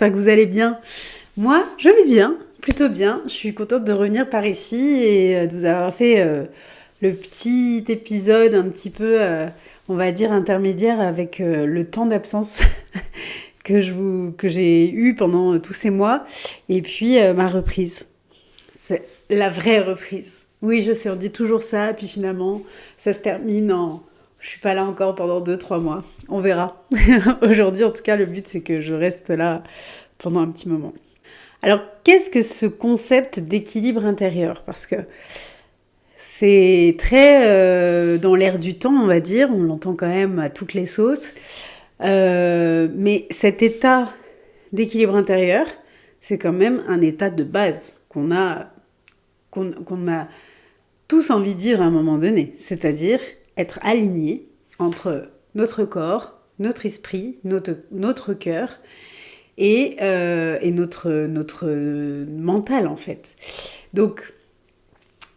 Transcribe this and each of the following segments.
j'espère que vous allez bien. Moi, je vais bien, plutôt bien. Je suis contente de revenir par ici et de vous avoir fait le petit épisode un petit peu, on va dire, intermédiaire avec le temps d'absence que j'ai eu pendant tous ces mois. Et puis ma reprise. C'est la vraie reprise. Oui, je sais, on dit toujours ça, puis finalement, ça se termine en... Je suis pas là encore pendant 2-3 mois. On verra. Aujourd'hui, en tout cas, le but, c'est que je reste là pendant un petit moment. Alors, qu'est-ce que ce concept d'équilibre intérieur ? Parce que c'est très dans l'air du temps, on va dire. On l'entend quand même à toutes les sauces. Mais cet état d'équilibre intérieur, c'est quand même un état de base qu'on a tous envie de vivre à un moment donné. C'est-à-dire être aligné entre notre corps, notre esprit, notre cœur et notre mental, en fait. Donc,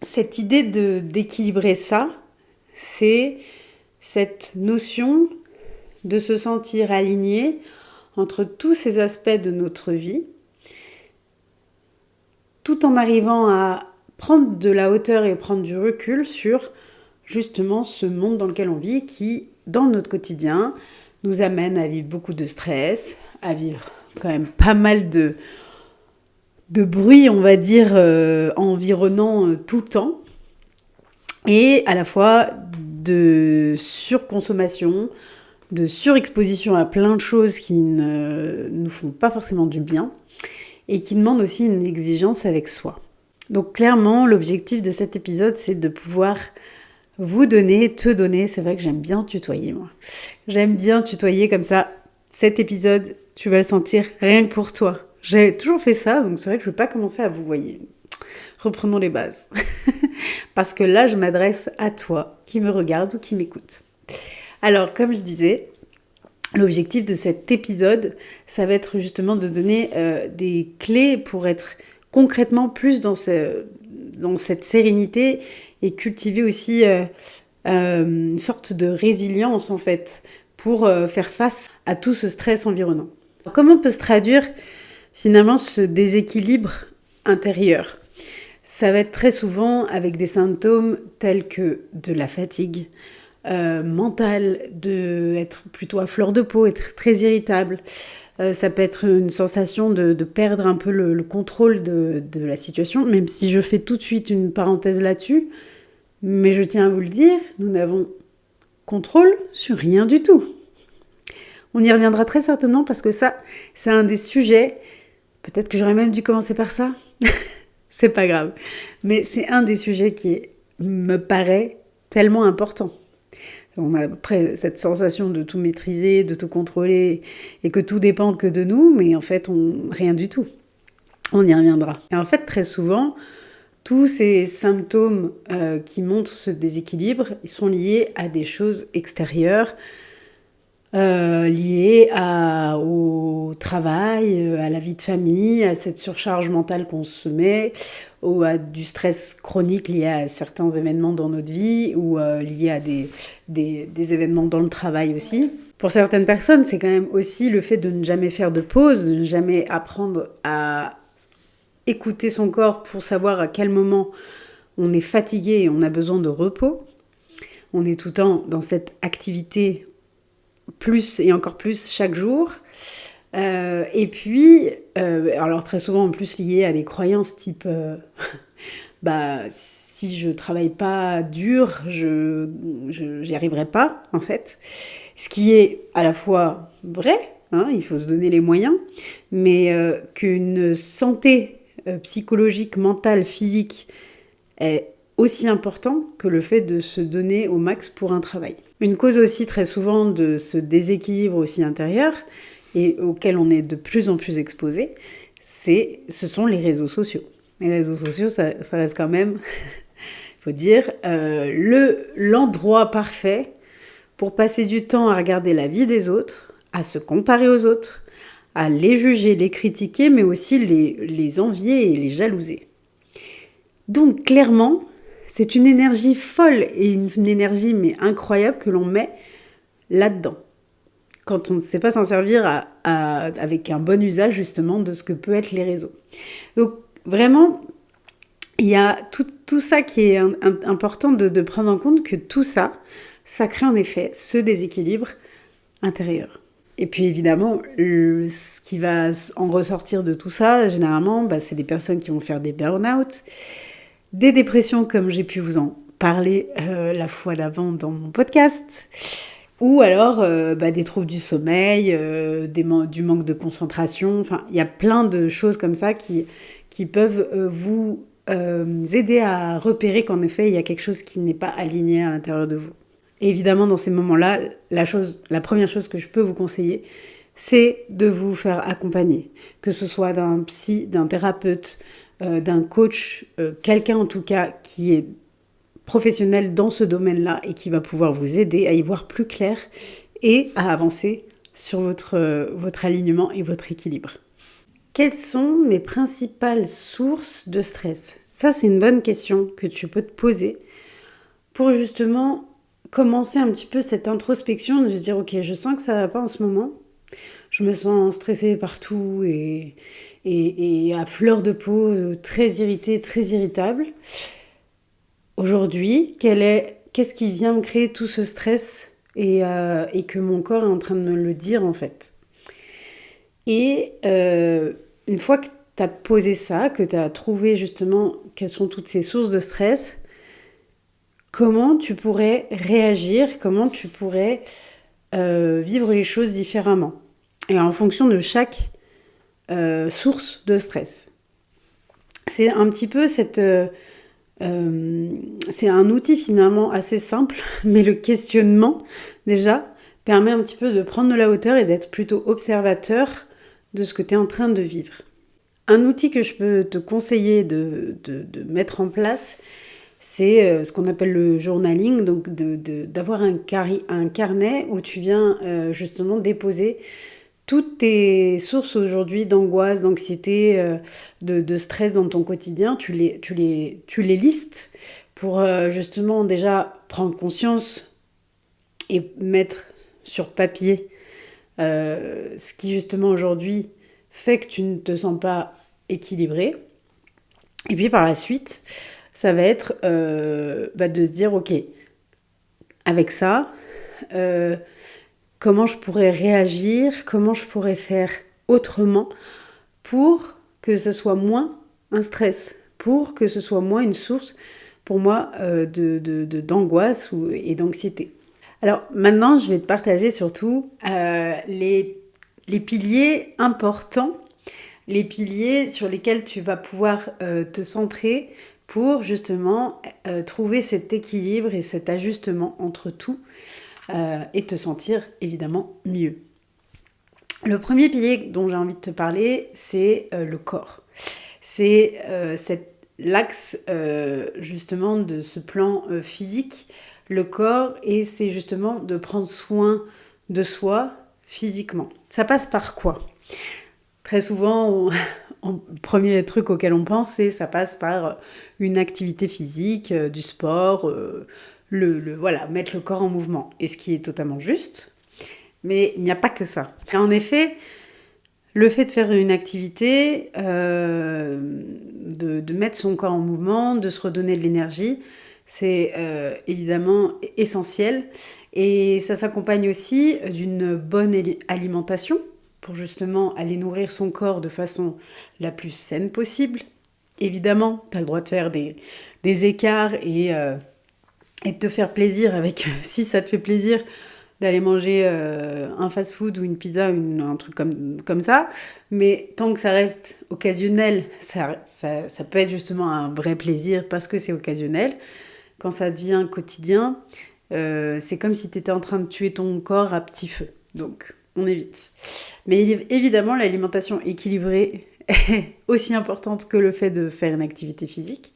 cette idée d'équilibrer ça, c'est cette notion de se sentir aligné entre tous ces aspects de notre vie, tout en arrivant à prendre de la hauteur et prendre du recul sur justement ce monde dans lequel on vit qui, dans notre quotidien, nous amène à vivre beaucoup de stress, à vivre quand même pas mal de bruit, on va dire, environnant tout le temps, et à la fois de surconsommation, de surexposition à plein de choses qui ne nous font pas forcément du bien, et qui demandent aussi une exigence avec soi. Donc clairement, l'objectif de cet épisode, c'est de pouvoir vous donner, te donner, c'est vrai que j'aime bien tutoyer moi. J'aime bien tutoyer comme ça. Cet épisode, tu vas le sentir rien que pour toi. J'ai toujours fait ça, donc c'est vrai que je ne vais pas commencer à vous voyer. Reprenons les bases. Parce que là, je m'adresse à toi qui me regarde ou qui m'écoute. Alors, comme je disais, l'objectif de cet épisode, ça va être justement de donner des clés pour être concrètement plus dans cette sérénité et cultiver aussi une sorte de résilience en fait pour faire face à tout ce stress environnant. Comment peut se traduire finalement ce déséquilibre intérieur ? Ça va être très souvent avec des symptômes tels que de la fatigue mentale, d'être plutôt à fleur de peau, être très irritable. Ça peut être une sensation de perdre un peu le contrôle de la situation, même si je fais tout de suite une parenthèse là-dessus. Mais je tiens à vous le dire, nous n'avons contrôle sur rien du tout. On y reviendra très certainement parce que ça, c'est un des sujets, peut-être que j'aurais même dû commencer par ça, c'est pas grave, mais c'est un des sujets qui me paraît tellement important. On a après cette sensation de tout maîtriser, de tout contrôler et que tout dépend que de nous, mais en fait, rien du tout. On y reviendra. Et en fait, très souvent, tous ces symptômes qui montrent ce déséquilibre, ils sont liés à des choses extérieures, liées au travail, à la vie de famille, à cette surcharge mentale qu'on se met, ou à du stress chronique lié à certains événements dans notre vie, ou lié à des événements dans le travail aussi. Pour certaines personnes, c'est quand même aussi le fait de ne jamais faire de pause, de ne jamais apprendre à écouter son corps pour savoir à quel moment on est fatigué et on a besoin de repos. On est tout le temps dans cette activité plus et encore plus chaque jour. Et puis, alors très souvent en plus lié à des croyances type si je travaille pas dur, j'y arriverai pas en fait. Ce qui est à la fois vrai, hein, il faut se donner les moyens, mais qu'une santé psychologique, mentale, physique est aussi important que le fait de se donner au max pour un travail. Une cause aussi très souvent de ce déséquilibre aussi intérieur et auquel on est de plus en plus exposé, ce sont les réseaux sociaux. Les réseaux sociaux, ça reste quand même, il faut dire, l'endroit parfait pour passer du temps à regarder la vie des autres, à se comparer aux autres, à les juger, les critiquer, mais aussi les envier et les jalouser. Donc clairement, c'est une énergie folle et une énergie mais incroyable que l'on met là-dedans. quand on ne sait pas s'en servir avec un bon usage justement de ce que peut être les réseaux. Donc vraiment, il y a tout ça qui est important de prendre en compte, que tout ça, ça crée en effet ce déséquilibre intérieur. Et puis évidemment, ce qui va en ressortir de tout ça, généralement, c'est des personnes qui vont faire des burn-out, des dépressions comme j'ai pu vous en parler la fois d'avant dans mon podcast, ou alors des troubles du sommeil, du manque de concentration. Enfin, il y a plein de choses comme ça qui peuvent vous aider à repérer qu'en effet, il y a quelque chose qui n'est pas aligné à l'intérieur de vous. Et évidemment, dans ces moments-là, la première chose que je peux vous conseiller, c'est de vous faire accompagner. Que ce soit d'un psy, d'un thérapeute, d'un coach, quelqu'un en tout cas qui est professionnel dans ce domaine-là et qui va pouvoir vous aider à y voir plus clair et à avancer sur votre alignement et votre équilibre. Quelles sont mes principales sources de stress ? Ça, c'est une bonne question que tu peux te poser pour justement commencer un petit peu cette introspection, de se dire ok, je sens que ça va pas en ce moment, je me sens stressée partout et à fleur de peau, très irritée, très irritable. Aujourd'hui, qu'est-ce qui vient me créer tout ce stress et que mon corps est en train de me le dire en fait. Et une fois que tu as posé ça, que tu as trouvé justement quelles sont toutes ces sources de stress, comment tu pourrais réagir, comment tu pourrais vivre les choses différemment. Et en fonction de chaque source de stress. C'est un petit peu c'est un outil finalement assez simple, mais le questionnement, déjà, permet un petit peu de prendre de la hauteur et d'être plutôt observateur de ce que tu es en train de vivre. Un outil que je peux te conseiller de mettre en place, c'est ce qu'on appelle le journaling, donc d'avoir un carnet où tu viens justement déposer toutes tes sources aujourd'hui d'angoisse, d'anxiété, de stress dans ton quotidien. Tu les listes pour justement déjà prendre conscience et mettre sur papier ce qui justement aujourd'hui fait que tu ne te sens pas équilibré. Et puis par la suite, ça va être de se dire, ok, avec ça, comment je pourrais réagir, comment je pourrais faire autrement pour que ce soit moins un stress, pour que ce soit moins une source pour moi d'angoisse et d'anxiété. Alors maintenant, je vais te partager surtout les piliers importants, les piliers sur lesquels tu vas pouvoir te centrer pour justement trouver cet équilibre et cet ajustement entre tout et te sentir évidemment mieux. Le premier pilier dont j'ai envie de te parler, c'est le corps. C'est l'axe justement de ce plan physique, le corps, et c'est justement de prendre soin de soi physiquement. Ça passe par quoi ? Très souvent, le premier truc auquel on pense, c'est ça passe par une activité physique, du sport, voilà, mettre le corps en mouvement. Et ce qui est totalement juste, mais il n'y a pas que ça. En effet, le fait de faire une activité, de mettre son corps en mouvement, de se redonner de l'énergie, c'est évidemment essentiel. Et ça s'accompagne aussi d'une bonne alimentation pour justement aller nourrir son corps de façon la plus saine possible. Évidemment, tu as le droit de faire des écarts et de te faire plaisir avec, si ça te fait plaisir, d'aller manger un fast-food ou une pizza, un truc comme ça. Mais tant que ça reste occasionnel, ça peut être justement un vrai plaisir parce que c'est occasionnel. Quand ça devient quotidien, c'est comme si tu étais en train de tuer ton corps à petit feu. Donc, on évite. Mais évidemment, l'alimentation équilibrée est aussi importante que le fait de faire une activité physique.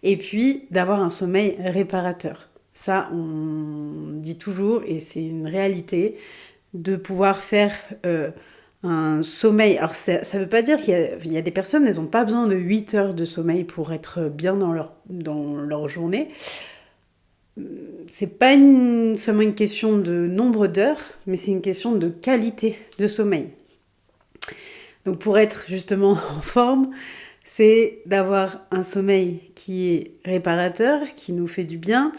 Et puis, d'avoir un sommeil réparateur. Ça, on dit toujours, et c'est une réalité, de pouvoir faire un sommeil. Alors, ça ne veut pas dire qu'il y a des personnes, elles n'ont pas besoin de 8 heures de sommeil pour être bien dans leur journée. c'est pas seulement une question de nombre d'heures, mais c'est une question de qualité de sommeil. Donc pour être justement en forme, c'est d'avoir un sommeil qui est réparateur, qui nous fait du bien.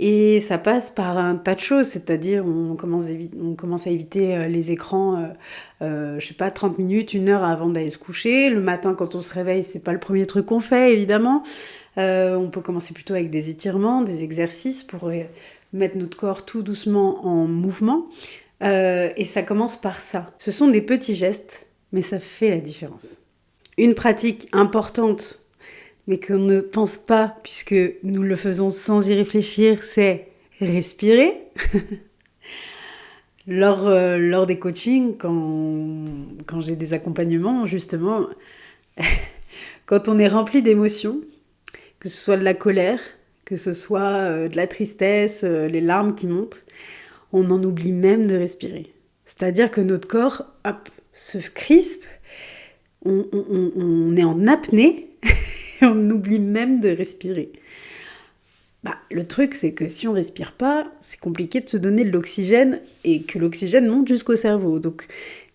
Et ça passe par un tas de choses, c'est-à-dire on commence à éviter les écrans, je sais pas, 30 minutes, 1 heure avant d'aller se coucher. Le matin, quand on se réveille, c'est pas le premier truc qu'on fait, évidemment. On peut commencer plutôt avec des étirements, des exercices pour mettre notre corps tout doucement en mouvement. Et ça commence par ça. Ce sont des petits gestes, mais ça fait la différence. Une pratique importante, mais qu'on ne pense pas, puisque nous le faisons sans y réfléchir, c'est respirer. Lors des coachings, quand j'ai des accompagnements, justement, quand on est rempli d'émotions, que ce soit de la colère, que ce soit de la tristesse, les larmes qui montent, on en oublie même de respirer. C'est-à-dire que notre corps, hop, se crispe, on est en apnée, et on oublie même de respirer. Le truc, c'est que si on respire pas, c'est compliqué de se donner de l'oxygène et que l'oxygène monte jusqu'au cerveau. Donc,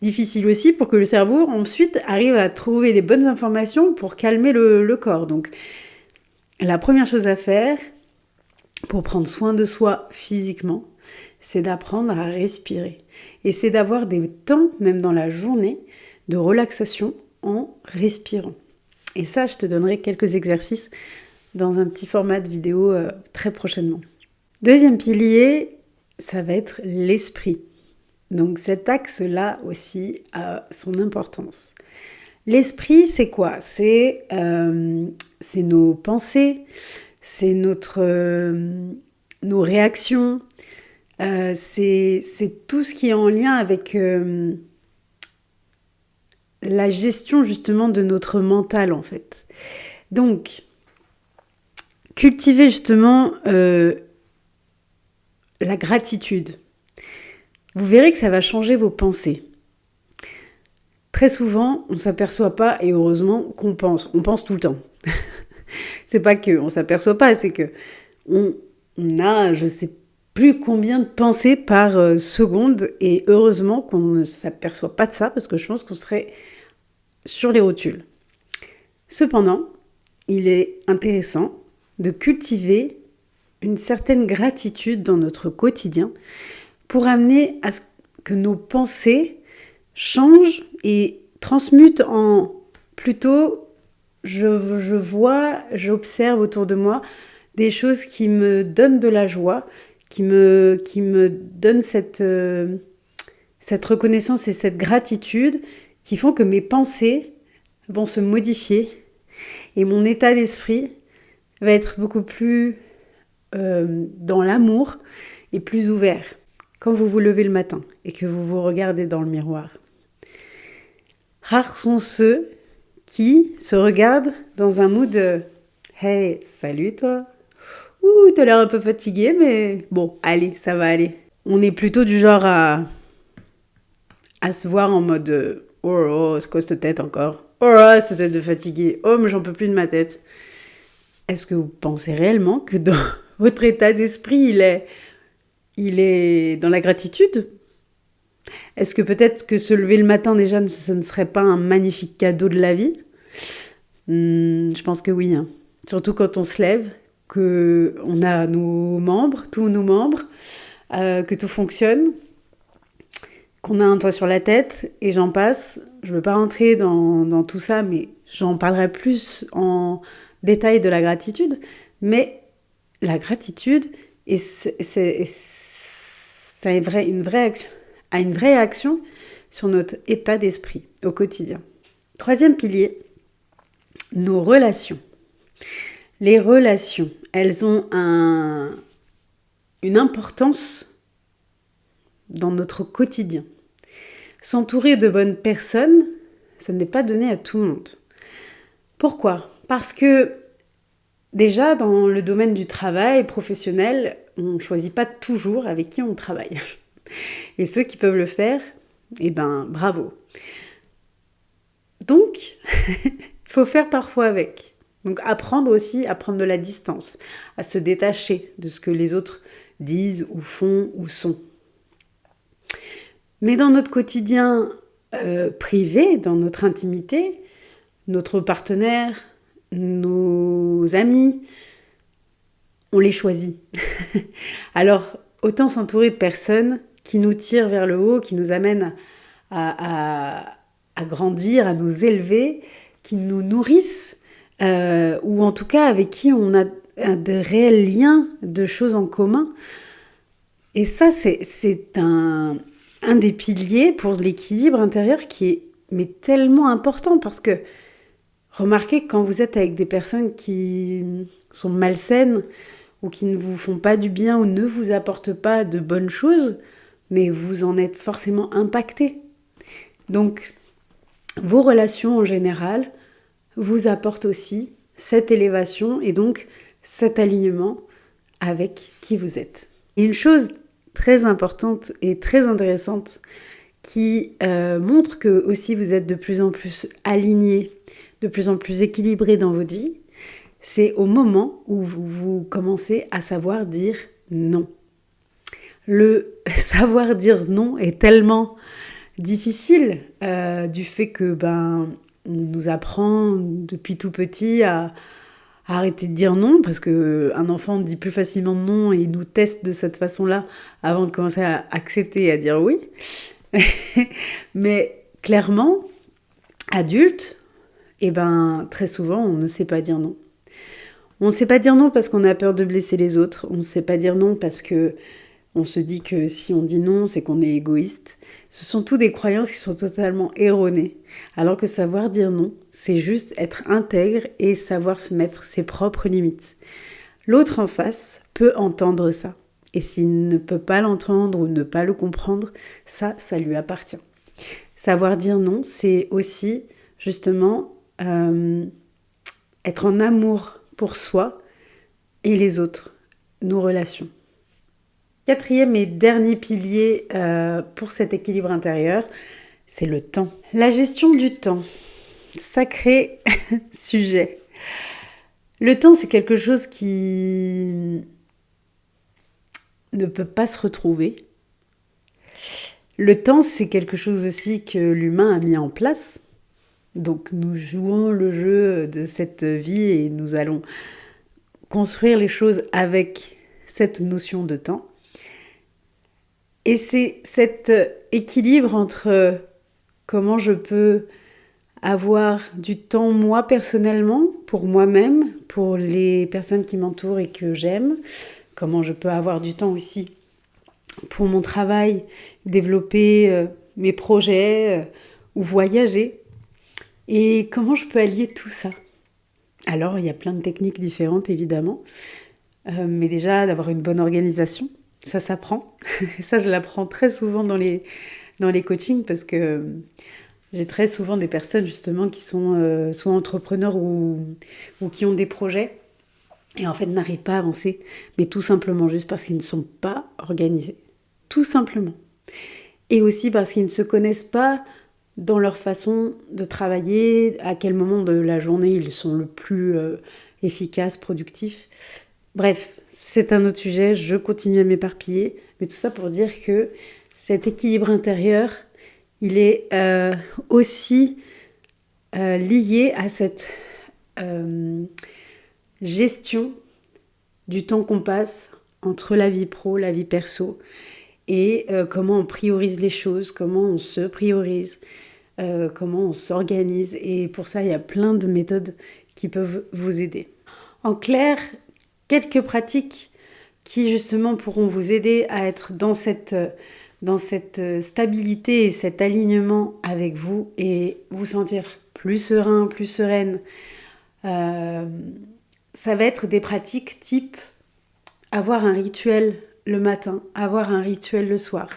difficile aussi pour que le cerveau, ensuite, arrive à trouver les bonnes informations pour calmer le corps. Donc, la première chose à faire pour prendre soin de soi physiquement, c'est d'apprendre à respirer. Et c'est d'avoir des temps, même dans la journée, de relaxation en respirant. Et ça, je te donnerai quelques exercices dans un petit format de vidéo très prochainement. Deuxième pilier, ça va être l'esprit. Donc cet axe-là aussi a son importance. L'esprit, c'est quoi ? C'est nos pensées, c'est nos réactions, c'est tout ce qui est en lien avec la gestion justement de notre mental en fait. Donc, cultiver justement la gratitude. Vous verrez que ça va changer vos pensées. Très souvent, on ne s'aperçoit pas, et heureusement qu'on pense. On pense tout le temps. C'est pas qu'on ne s'aperçoit pas, c'est que on a, je sais plus combien de pensées par seconde, et heureusement qu'on ne s'aperçoit pas de ça, parce que je pense qu'on serait sur les rotules. Cependant, il est intéressant de cultiver une certaine gratitude dans notre quotidien pour amener à ce que nos pensées changent et transmutent en plutôt j'observe autour de moi des choses qui me donnent de la joie, qui me donnent cette reconnaissance et cette gratitude qui font que mes pensées vont se modifier et mon état d'esprit va être beaucoup plus dans l'amour et plus ouvert. Quand vous vous levez le matin et que vous vous regardez dans le miroir, rares sont ceux qui se regardent dans un mood de « Hey, salut toi !» Ouh, t'as l'air un peu fatigué, mais bon, allez, ça va aller. On est plutôt du genre à se voir en mode « Oh, c'est quoi cette tête encore ? Oh, cette tête de fatigué. Oh, mais j'en peux plus de ma tête. » Est-ce que vous pensez réellement que dans votre état d'esprit, il est dans la gratitude ? Est-ce que peut-être que se lever le matin déjà, ce ne serait pas un magnifique cadeau de la vie ? Je pense que oui. Surtout quand on se lève, qu'on a tous nos membres, que tout fonctionne, qu'on a un toit sur la tête, et j'en passe. Je ne veux pas rentrer dans tout ça, mais j'en parlerai plus en détail de la gratitude. Mais la gratitude, ça a une vraie action sur notre état d'esprit au quotidien. Troisième pilier, nos relations. Les relations, elles ont une importance dans notre quotidien. S'entourer de bonnes personnes, ça n'est pas donné à tout le monde. Pourquoi ? Parce que déjà, dans le domaine du travail professionnel, on ne choisit pas toujours avec qui on travaille. Et ceux qui peuvent le faire, bravo. Donc, il faut faire parfois avec. Donc apprendre aussi à prendre de la distance, à se détacher de ce que les autres disent ou font ou sont. Mais dans notre quotidien privé, dans notre intimité, notre partenaire, nos amis, on les choisit. Alors, autant s'entourer de personnes qui nous tirent vers le haut, qui nous amènent à grandir, à nous élever, qui nous nourrissent, ou en tout cas avec qui on a de réels liens, de choses en commun. Et ça, c'est un des piliers pour l'équilibre intérieur qui est mais tellement important parce que remarquez que quand vous êtes avec des personnes qui sont malsaines ou qui ne vous font pas du bien ou ne vous apportent pas de bonnes choses, mais vous en êtes forcément impacté. Donc, vos relations en général vous apportent aussi cette élévation et donc cet alignement avec qui vous êtes. Et une chose très importante et très intéressante qui montre que aussi vous êtes de plus en plus aligné, de plus en plus équilibré dans votre vie, c'est au moment où vous commencez à savoir dire non. Le savoir dire non est tellement difficile du fait que on nous apprend depuis tout petit à arrêter de dire non, parce qu'un enfant dit plus facilement non et il nous teste de cette façon-là avant de commencer à accepter et à dire oui. Mais clairement, adulte, très souvent, on ne sait pas dire non. On ne sait pas dire non parce qu'on a peur de blesser les autres. On ne sait pas dire non parce que on se dit que si on dit non, c'est qu'on est égoïste. Ce sont toutes des croyances qui sont totalement erronées. Alors que savoir dire non, c'est juste être intègre et savoir se mettre ses propres limites. L'autre en face peut entendre ça. Et s'il ne peut pas l'entendre ou ne pas le comprendre, ça lui appartient. Savoir dire non, c'est aussi justement être en amour pour soi et les autres, nos relations. Quatrième et dernier pilier pour cet équilibre intérieur, c'est le temps. La gestion du temps, sacré sujet. Le temps, c'est quelque chose qui ne peut pas se retrouver. Le temps, c'est quelque chose aussi que l'humain a mis en place. Donc nous jouons le jeu de cette vie et nous allons construire les choses avec cette notion de temps. Et c'est cet équilibre entre comment je peux avoir du temps moi personnellement, pour moi-même, pour les personnes qui m'entourent et que j'aime, comment je peux avoir du temps aussi pour mon travail, développer mes projets ou voyager. Et comment je peux allier tout ça ? Alors, il y a plein de techniques différentes, évidemment. Mais déjà, d'avoir une bonne organisation, ça s'apprend. Ça, je l'apprends très souvent dans les coachings parce que j'ai très souvent des personnes, justement, qui sont soit entrepreneurs ou qui ont des projets et en fait n'arrivent pas à avancer, mais tout simplement juste parce qu'ils ne sont pas organisés. Tout simplement. Et aussi parce qu'ils ne se connaissent pas dans leur façon de travailler, à quel moment de la journée ils sont le plus efficaces, productifs. Bref, c'est un autre sujet, je continue à m'éparpiller, mais tout ça pour dire que cet équilibre intérieur, il est aussi lié à cette gestion du temps qu'on passe entre la vie pro, la vie perso, et comment on priorise les choses, comment on se priorise, comment on s'organise. Et pour ça, il y a plein de méthodes qui peuvent vous aider. En clair, quelques pratiques qui justement pourront vous aider à être dans cette stabilité et cet alignement avec vous et vous sentir plus serein, plus sereine. Ça va être des pratiques type avoir un rituel le matin, avoir un rituel le soir.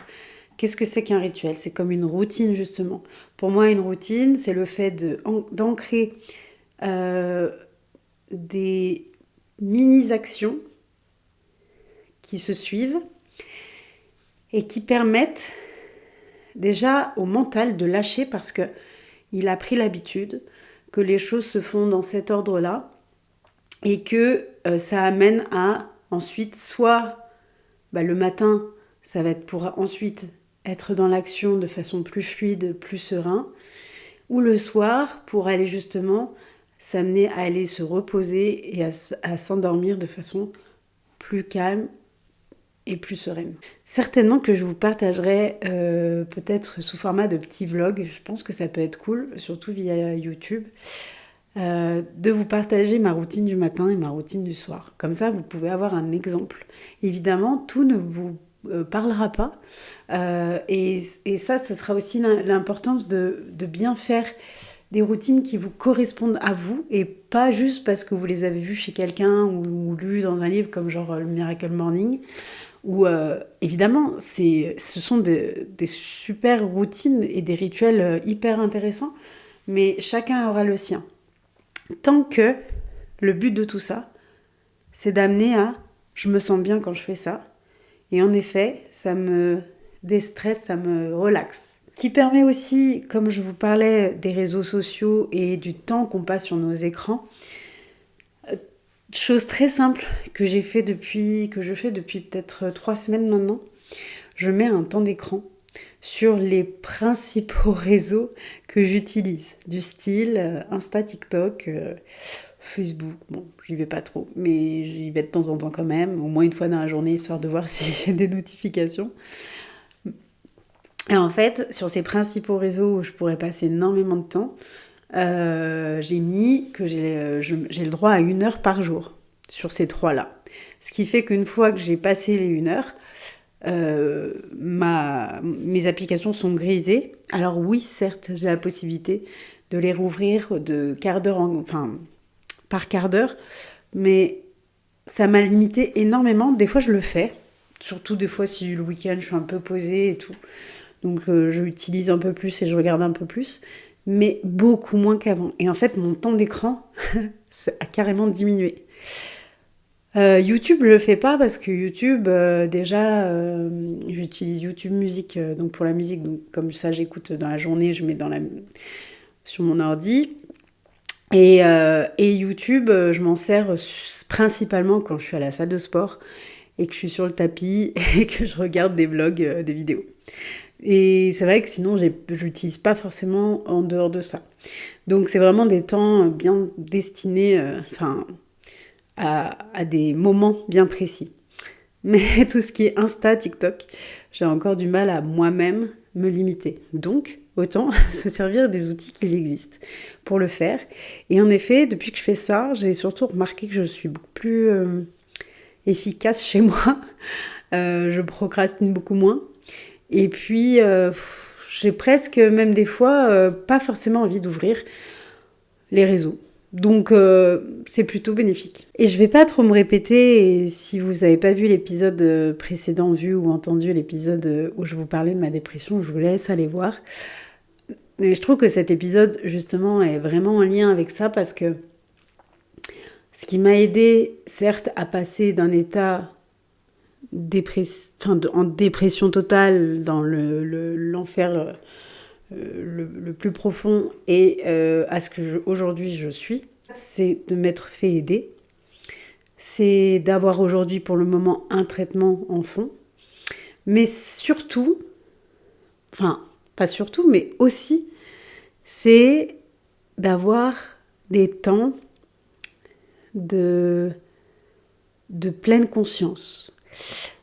Qu'est-ce que c'est qu'un rituel ? C'est comme une routine justement. Pour moi, une routine, c'est le fait d'ancrer des mini-actions qui se suivent et qui permettent déjà au mental de lâcher parce qu'il a pris l'habitude que les choses se font dans cet ordre-là et que ça amène à ensuite soit le matin, ça va être pour ensuite être dans l'action de façon plus fluide, plus serein, ou le soir pour aller justement s'amener à aller se reposer et à s'endormir de façon plus calme et plus sereine. Certainement que je vous partagerai peut-être sous format de petits vlogs, je pense que ça peut être cool, surtout via YouTube, de vous partager ma routine du matin et ma routine du soir. Comme ça, vous pouvez avoir un exemple. Évidemment, tout ne vous parlera pas. Et ça sera aussi l'importance de bien faire des routines qui vous correspondent à vous et pas juste parce que vous les avez vues chez quelqu'un ou lues dans un livre comme genre le Miracle Morning. Où évidemment, ce sont des super routines et des rituels hyper intéressants, mais chacun aura le sien. Tant que le but de tout ça, c'est d'amener à « je me sens bien quand je fais ça ». Et en effet, ça me déstresse, ça me relaxe. Qui permet aussi, comme je vous parlais des réseaux sociaux et du temps qu'on passe sur nos écrans, chose très simple que je fais depuis peut-être 3 semaines maintenant, je mets un temps d'écran sur les principaux réseaux que j'utilise, du style Insta, TikTok, Facebook. Bon, j'y vais pas trop, mais j'y vais de temps en temps quand même, au moins une fois dans la journée, histoire de voir si j'ai des notifications. Et en fait, sur ces principaux réseaux où je pourrais passer énormément de temps, j'ai mis que j'ai le droit à 1 heure par jour sur ces 3-là. Ce qui fait qu'une fois que j'ai passé les 1 heure, mes applications sont grisées. Alors oui, certes, j'ai la possibilité de les rouvrir de par quart d'heure, mais ça m'a limité énormément. Des fois, je le fais, surtout des fois si le week-end je suis un peu posée et tout. Donc je utilise un peu plus et je regarde un peu plus, mais beaucoup moins qu'avant. Et en fait, mon temps d'écran a carrément diminué. YouTube, je le fais pas parce que YouTube, j'utilise YouTube Musique, donc pour la musique, donc comme ça j'écoute dans la journée, je mets sur mon ordi. Et YouTube, je m'en sers principalement quand je suis à la salle de sport et que je suis sur le tapis et que je regarde des vlogs, des vidéos. Et c'est vrai que sinon, je l'utilise pas forcément en dehors de ça. Donc c'est vraiment des temps bien destinés à des moments bien précis. Mais tout ce qui est Insta, TikTok, j'ai encore du mal à moi-même me limiter. Donc, autant se servir des outils qui existent pour le faire. Et en effet, depuis que je fais ça, j'ai surtout remarqué que je suis beaucoup plus efficace chez moi. Je procrastine beaucoup moins. Et puis, j'ai presque, même des fois, pas forcément envie d'ouvrir les réseaux. Donc, c'est plutôt bénéfique. Et je vais pas trop me répéter, et si vous n'avez pas vu l'épisode précédent, vu ou entendu l'épisode où je vous parlais de ma dépression, je vous laisse aller voir. Mais je trouve que cet épisode, justement, est vraiment en lien avec ça, parce que ce qui m'a aidé, certes, à passer d'un état en dépression totale, dans l'enfer le plus profond, et à ce que aujourd'hui je suis, c'est de m'être fait aider. C'est d'avoir aujourd'hui pour le moment un traitement en fond. Mais surtout, pas surtout, mais aussi, c'est d'avoir des temps de pleine conscience.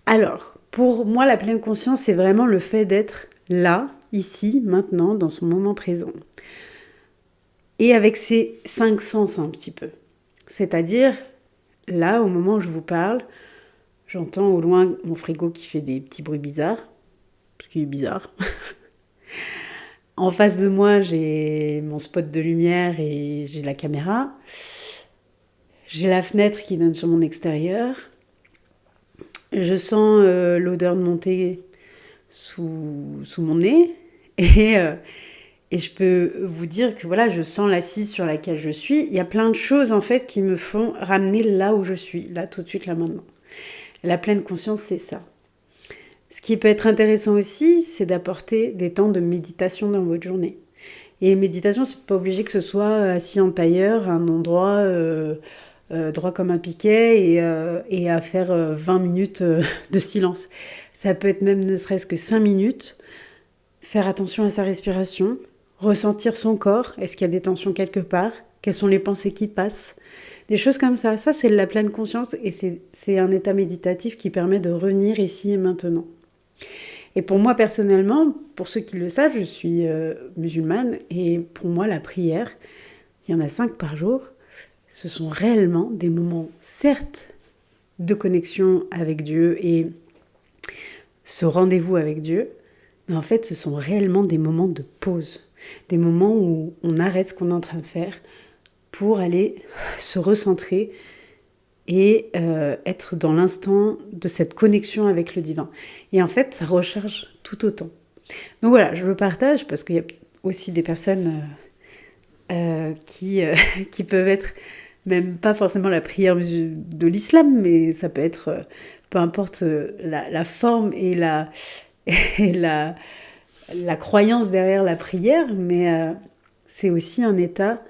Alors, pour moi, la pleine conscience, c'est vraiment le fait d'être là, ici, maintenant, dans son moment présent. Et avec ces 5 sens un petit peu. C'est-à-dire, là, au moment où je vous parle, j'entends au loin mon frigo qui fait des petits bruits bizarres, parce qu'il est bizarre. En face de moi, j'ai mon spot de lumière et j'ai la caméra. J'ai la fenêtre qui donne sur mon extérieur. Je sens l'odeur de mon thé sous mon nez. Et je peux vous dire que voilà, je sens l'assise sur laquelle je suis. Il y a plein de choses en fait qui me font ramener là où je suis, là tout de suite, là maintenant. La pleine conscience, c'est ça. Ce qui peut être intéressant aussi, c'est d'apporter des temps de méditation dans votre journée. Et méditation, c'est pas obligé que ce soit assis en tailleur, à un endroit droit comme un piquet et à faire 20 minutes de silence. Ça peut être même ne serait-ce que 5 minutes, faire attention à sa respiration, ressentir son corps, est-ce qu'il y a des tensions quelque part, quelles sont les pensées qui passent, des choses comme ça. Ça, c'est de la pleine conscience et c'est un état méditatif qui permet de revenir ici et maintenant. Et pour moi personnellement, pour ceux qui le savent, je suis musulmane et pour moi la prière, il y en a 5 par jour, ce sont réellement des moments certes de connexion avec Dieu et ce rendez-vous avec Dieu, mais en fait ce sont réellement des moments de pause, des moments où on arrête ce qu'on est en train de faire pour aller se recentrer et être dans l'instant de cette connexion avec le divin. Et en fait, ça recharge tout autant. Donc voilà, je le partage parce qu'il y a aussi des personnes qui peuvent être, même pas forcément la prière de l'islam, mais ça peut être, peu importe la forme et la croyance derrière la prière, mais c'est aussi un état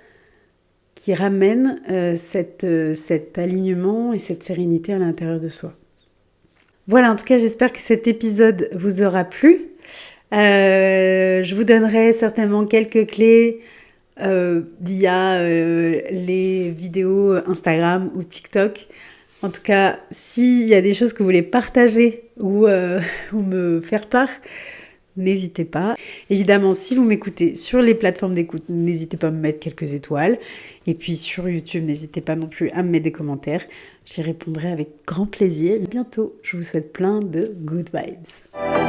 qui ramène cet alignement et cette sérénité à l'intérieur de soi. Voilà, en tout cas, j'espère que cet épisode vous aura plu. Je vous donnerai certainement quelques clés via les vidéos Instagram ou TikTok. En tout cas, s'il y a des choses que vous voulez partager ou me faire part, n'hésitez pas. Évidemment, si vous m'écoutez sur les plateformes d'écoute, n'hésitez pas à me mettre quelques étoiles. Et puis sur YouTube, n'hésitez pas non plus à me mettre des commentaires. J'y répondrai avec grand plaisir. À bientôt. Je vous souhaite plein de good vibes.